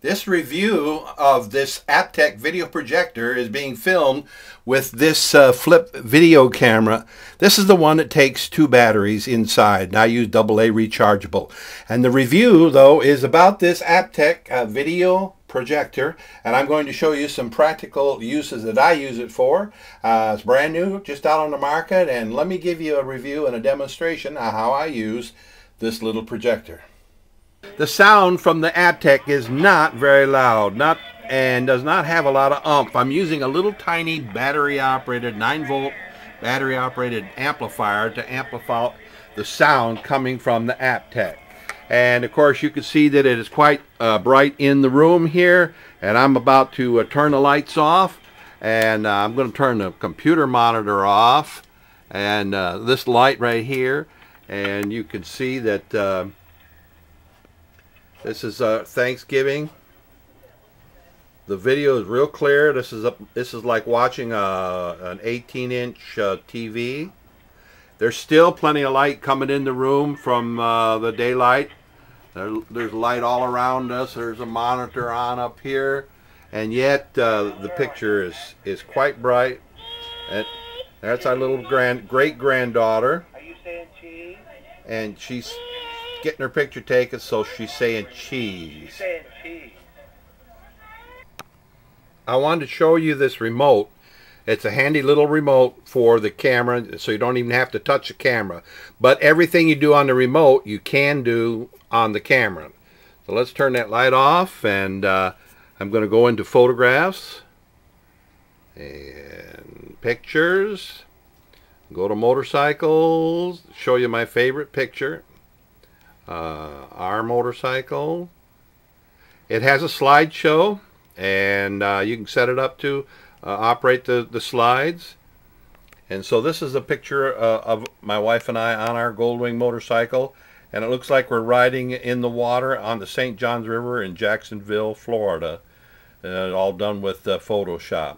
This review of this Aiptek video projector is being filmed with this flip video camera. This is the one that takes 2 batteries inside, and I use AA rechargeable. And the review, though, is about this Aiptek video projector, and I'm going to show you some practical uses that I use it for. It's brand new, just out on the market, and let me give you a review and a demonstration of how I use this little projector. The sound from the Aiptek is not very loud, and does not have a lot of oomph. I'm using a little tiny battery-operated 9-volt battery-operated amplifier to amplify the sound coming from the Aiptek. And of course you can see that it is quite bright in the room here, and I'm about to turn the lights off, and I'm going to turn the computer monitor off, and this light right here, and you can see that this is Thanksgiving. The video is real clear. This is like watching an 18-inch TV. There's still plenty of light coming in the room from the daylight. There's light all around us. There's a monitor on up here, and yet the picture is quite bright. And that's our little great-granddaughter. Are you saying cheese? And she's getting her picture taken, so she's saying cheese. She's saying cheese. I wanted to show you this remote. It's a handy little remote for the camera, so you don't even have to touch the camera. But everything you do on the remote, you can do on the camera. So let's turn that light off, and I'm going to go into photographs and pictures. Go to motorcycles, show you my favorite picture. Our motorcycle. It has a slideshow, and you can set it up to operate the slides. And so this is a picture of my wife and I on our Goldwing motorcycle, and it looks like we're riding in the water on the St. Johns River in Jacksonville, Florida, all done with Photoshop.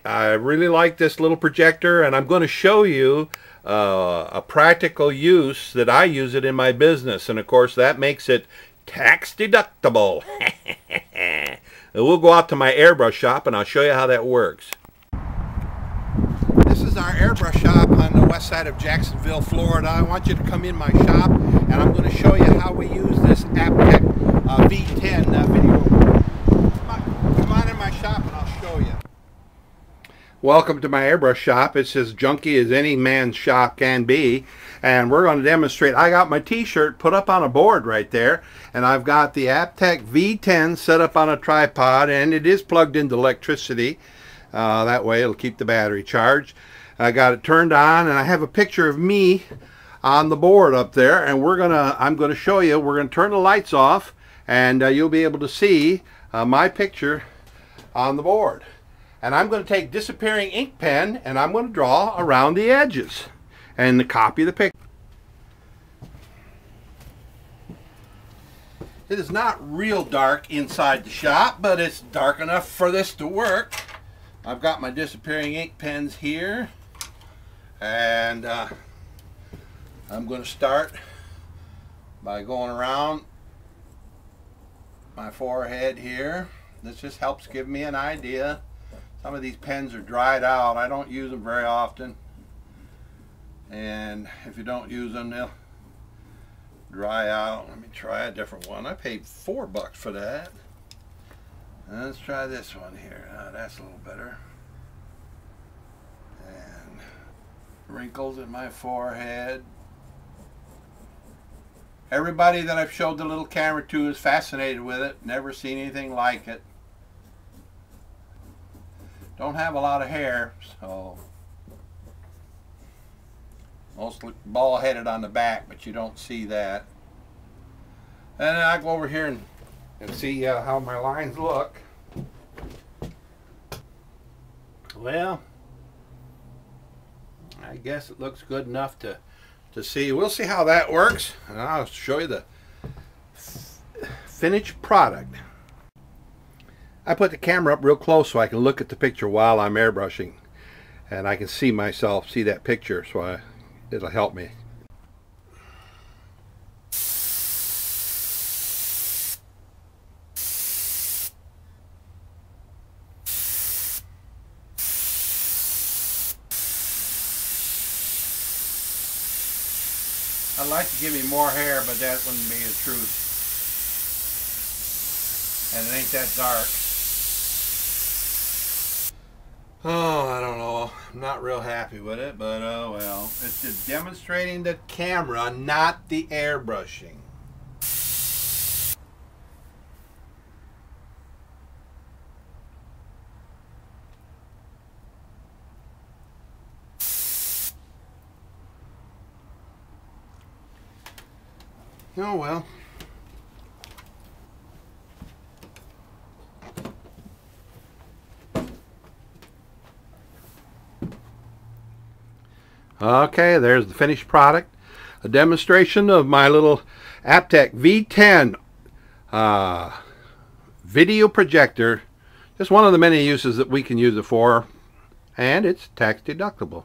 I really like this little projector, and I'm going to show you a practical use that I use it in my business, and of course that makes it tax deductible. We'll go out to my airbrush shop and I'll show you how that works. This is our airbrush shop on the west side of Jacksonville, Florida. I want you to come in my shop, and I'm going to show you how we use this Aiptek V-10 video. Come on in my shop and I'll show you. Welcome to my airbrush shop. It's as junky as any man's shop can be, and we're going to demonstrate. I got my t-shirt put up on a board right there, and I've got the Aiptek V-10 set up on a tripod, and it is plugged into electricity. That way it'll keep the battery charged. I got it turned on, and I have a picture of me on the board up there, and I'm going to show you. We're going to turn the lights off, and you'll be able to see my picture on the board. And I'm going to take disappearing ink pen, and I'm going to draw around the edges and copy the picture. It is not real dark inside the shop, but it's dark enough for this to work. I've got my disappearing ink pens here, and I'm going to start by going around my forehead here. This just helps give me an idea. Some of these pens are dried out. I don't use them very often, and if you don't use them, they'll dry out. Let me try a different one. I paid $4 for that. Let's try this one here. That's a little better. And wrinkles in my forehead. Everybody that I've showed the little camera to is fascinated with it. Never seen anything like it. Don't have a lot of hair, so mostly bald-headed on the back, but you don't see that. And then I go over here and see how my lines look. Well, I guess it looks good enough to see. We'll see how that works, and I'll show you the finished product. I put the camera up real close so I can look at the picture while I'm airbrushing, and I can see myself, see that picture, so it'll help me. I'd like to give you more hair, but that wouldn't be the truth. And it ain't that dark. Oh, I don't know. I'm not real happy with it, but oh well. It's just demonstrating the camera, not the airbrushing. Oh well. Okay, there's the finished product. A demonstration of my little Aiptek V-10 video projector. Just one of the many uses that we can use it for, and it's tax deductible.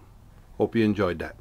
Hope you enjoyed that.